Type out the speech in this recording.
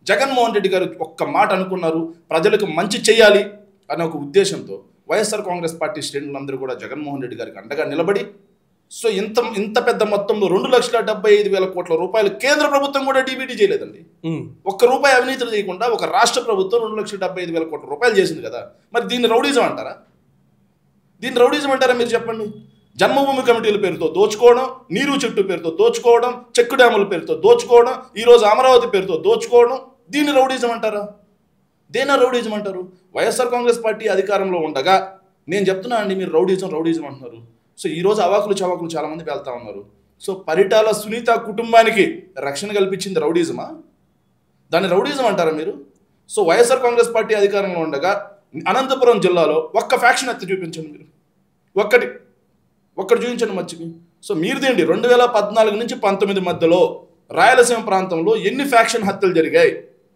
జగన్మోహన్ రెడ్డి గారు ఒక్క మాట అనుకున్నారు, ప్రజలకు మంచి చేయాలి అనే ఒక ఉద్దేశంతో వైఎస్ఆర్ కాంగ్రెస్ పార్టీ శ్రేణులందరూ కూడా జగన్మోహన్ రెడ్డి గారికి అండగా నిలబడి సో ఇంత పెద్ద మొత్తంలో 2,75,000 కోట్ల రూపాయలు కేంద్ర ప్రభుత్వం కూడా డిబిటీ చేయలేదండి. ఒక్క రూపాయి అవినీతులు చేయకుండా ఒక రాష్ట్ర ప్రభుత్వం 2,75,000 కోట్ల రూపాయలు చేసింది కదా. మరి దీన్ని రౌడీజం అంటారా? మీరు చెప్పండి. జన్మభూమి కమిటీల పేరుతో దోచుకోవడం, నీరు చెట్టు పేరుతో దోచుకోవడం, చెక్కు డ్యాముల పేరుతో దోచుకోవడం, ఈరోజు అమరావతి పేరుతో దోచుకోవడం, దీన్ని రౌడీజం అంటారా? దేనా రౌడీజం అంటారు? వైఎస్ఆర్ కాంగ్రెస్ పార్టీ అధికారంలో ఉండగా నేను చెప్తున్నా అండి, మీరు రౌడీజం అంటున్నారు. సో ఈరోజు అవాకులు చవాకులు చాలామంది వెళ్తా ఉన్నారు. సో పరిటాల సునీత కుటుంబానికి రక్షణ కల్పించింది రౌడీజమా? దాన్ని రౌడీజం అంటారా మీరు? సో వైఎస్ఆర్ కాంగ్రెస్ పార్టీ అధికారంలో ఉండగా అనంతపురం జిల్లాలో ఒక్క ఫ్యాక్షన్ ఎత్తి చూపించండి మీరు. ఒక్కటి చూపించండి మర్చికి. సో మీరుదేంటి 2014 నుంచి 19 మధ్యలో రాయలసీమ ప్రాంతంలో ఎన్ని ఫ్యాక్షన్ హత్యలు జరిగాయి?